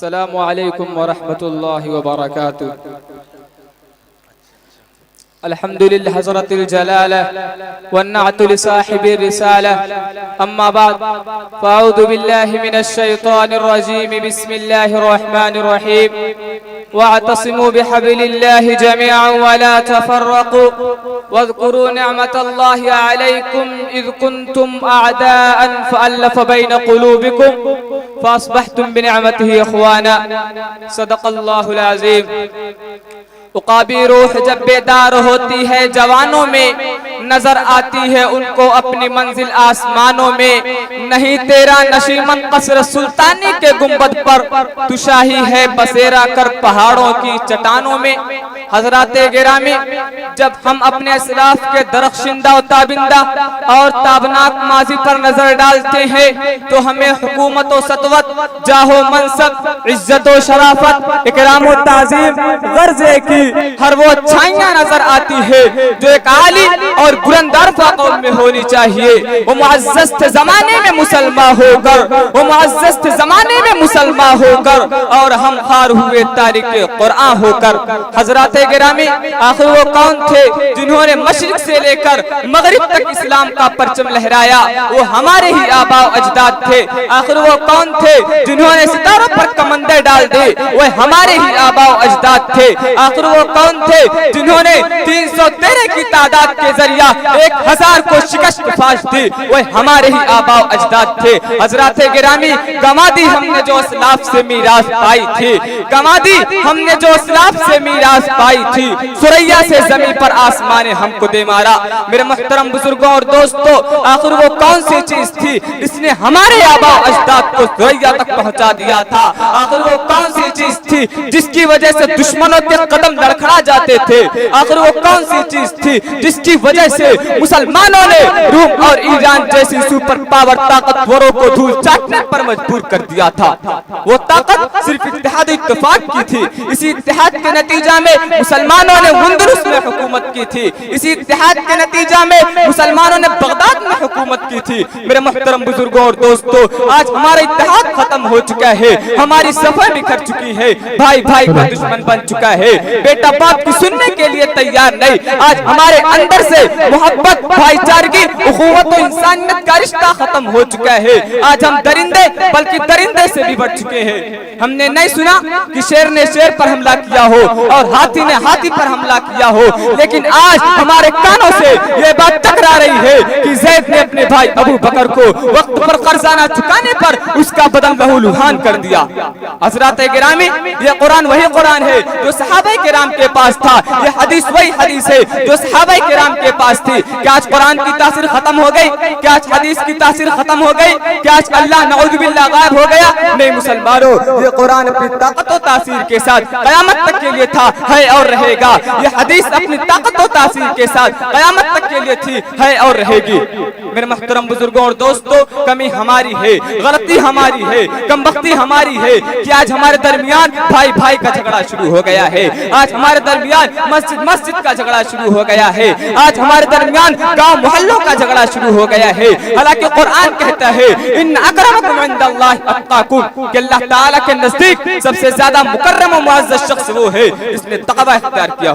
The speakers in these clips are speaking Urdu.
السلام علیکم ورحمۃ اللہ وبرکاتہ۔ الحمد للہ حضرت الجلالہ والنعت لصاحب الرسالہ، اما بعد فاعوذ باللہ من الشیطان الرجیم، بسم اللہ الرحمن الرحیم۔ واعتصموا بحبل اللہ جميعا ولا تفرقوا واذكروا نعمة الله عليكم إذ كنتم أعداء فألف بين قلوبكم فأصبحتم بنعمته إخوانا، صدق الله العظيم۔ عقابی روح جب بیدار ہوتی ہے جوانوں میں، نظر آتی ہے ان کو اپنی منزل آسمانوں میں۔ نہیں تیرا نشیمن قصر سلطانی کے گنبد پر، تو شاہی ہے بسیرا کر پہاڑوں کی چٹانوں میں۔ حضرات گرامی، جب ہم اپنے اسلاف کے درخشندہ و تابندہ اور تابناک ماضی پر نظر ڈالتے ہیں تو ہمیں حکومت و سطوت، جاہ و منصب، عزت و شرافت، اکرام و تعظیم، غرضے کی ہر وہ اچھائیاں نظر آتی ہے جو ایک عالی اور بلندرفع قوم میں ہونی چاہیے۔ وہ معزز تھے زمانے میں مسلمان ہو کر، وہ معزز تھے زمانے میں مسلمان ہو کر، اور ہم خار ہوئے تارک قرآن ہو کر۔ حضرات گرامی، آخر وہ کون تھے جنہوں نے مشرق سے لے کر مغرب تک اسلام کا پرچم لہرایا؟ وہ ہمارے ہی آباء و اجداد تھے۔ آخر وہ کون تھے جنہوں نے ستاروں پر کمندے ڈال دی؟ وہ ہمارے ہی آباء و اجداد تھے۔ آخر وہ کون تھے جنہوں نے 313 کی تعداد کے ذریعہ 1000 کو شکست فاش دی؟ وہ ہمارے ہی آباء و اجداد تھے۔ حضرات گرامی، گمادی ہم نے جو اسلاف سے میراث پائی تھی، گمادی ہم نے جو اسلاف سے میراث پائی تھی، سریا سے زمین پر آسمان ہم کو دے مارا۔ میرے محترم بزرگوں اور دوستوں، آخر وہ کون سی چیز تھی جس نے ہمارے آباء و اجداد کو سریا تک پہنچا دیا تھا؟ آخر وہ کون سی چیز تھی جس کی وجہ سے دشمنوں کے قدم لڑکھڑا جاتے تھے؟ آخر وہ کون سی چیز تھی جس کی وجہ سے مسلمانوں نے روم اور ایران جیسی سپر پاور طاقتوروں کو دھول چاٹنے پر مجبور کر دیا تھا؟ وہ طاقت صرف اتحاد اتفاق کی تھی۔ اسی اتحاد کے نتیجہ میں مسلمانوں نے اندلس میں حکومت کی تھی۔ اسی اتحاد کے نتیجہ میں مسلمانوں نے بغداد میں حکومت کی تھی۔ میرے محترم بزرگوں اور دوستوں، آج ہمارا اتحاد ختم ہو چکا ہے، ہماری صفیں بکھر چکی ہے، بھائی بھائی کا دشمن بن چکا ہے، بیٹا باپ کی سننے کے لیے تیار نہیں۔ آج ہمارے اندر سے محبت، بھائی چارگی، اخوت و انسانیت کا رشتہ ختم ہو چکا ہے۔ آج ہم درندے بلکہ درندے سے بھی بڑھ چکے ہیں۔ ہم نے نہیں سنا کہ شیر نے شیر پر حملہ کیا ہو اور ہاتھی نے ہاتھی پر حملہ کیا ہو، لیکن آج ہمارے کانوں سے یہ بات ٹکرا رہی ہے کہ زید نے اپنے بھائی ابو بکر کو وقت پر قرضہ نہ چکانے پر اس کا بدن لہو لہان کر دیا۔ حضرات گرامی، یہ قرآن وہی قرآن ہے جو صحابہ کرام کے پاس تھا، یہ حدیث وہی حدیث ہے جو صحابہ کرام کے پاس تھی۔ کیا آج قرآن کی تاثیر ختم ہو گئی؟ کیا آج حدیث کی تاثیر ختم ہو گئی؟ کیا آج اللہ نعوذ باللہ غائب ہو گیا؟ نہیں مسلمانوں، یہ قرآن اپنی طاقت و تاثیر کے ساتھ قیامت تک کے لیے تھا، ہے اور رہے گا۔ یہ حدیث اپنی طاقت و تاثیر کے ساتھ قیامت تک کے لیے تھی، ہے اور رہے گی۔ میرے محترم بزرگوں اور دوستوں، کمی ہماری ہے، غلطی ہماری ہے، کم بختی ہماری ہے کہ آج ہمارے درمیان بھائی بھائی کا جھگڑا شروع ہو گیا ہے۔ آج ہمارے درمیان مسجد مسجد کا جھگڑا شروع ہو گیا ہے۔ آج ہمارے درمیان گاؤں محلوں کا جھگڑا شروع ہو گیا ہے، حالانکہ قرآن کہتا ہے ان اکرمکم عند اللہ اتقاکم، کہ اللہ تعالیٰ کے نزدیک سب سے زیادہ مکرم و معزز شخص وہ ہے جس نے تقوی اختیار کیا۔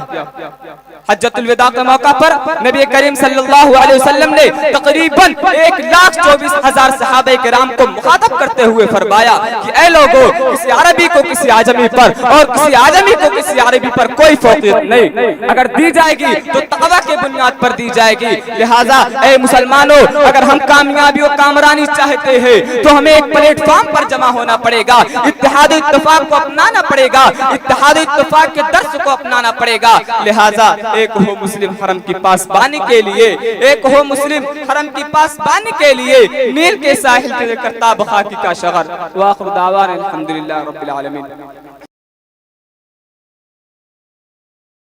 حجۃ الوداع کے موقع پر نبی کریم صلی اللہ علیہ وسلم نے تقریباً 1,24,000 صحابہ کرام کو مخاطب کرتے ہوئے فرمایا کہ اے لوگو، کسی عربی کو کسی عجمی پر اور کسی عجمی کو کسی عربی پر کوئی فوقیت نہیں، اگر دی جائے گی تو تقوی کے بنیاد پر دی جائے گی۔ لہٰذا اے مسلمانوں، اگر ہم کامیابی و کامرانی چاہتے ہیں تو ہمیں ایک پلیٹ فارم پر جمع ہونا پڑے گا، اتحاد اتفاق کو اپنانا پڑے گا، اتحاد اتفاق کے درس کو اپنانا پڑے گا۔ لہٰذا ایک ہو مسلم حرم کی پاسبانی کے لیے، ایک ہو مسلم حرم کی پاسبانی کے لیے نیل کے ساحل کے کرتاب خاکی کا شغر۔ وآخر دعوانا الحمدللہ رب العالمین۔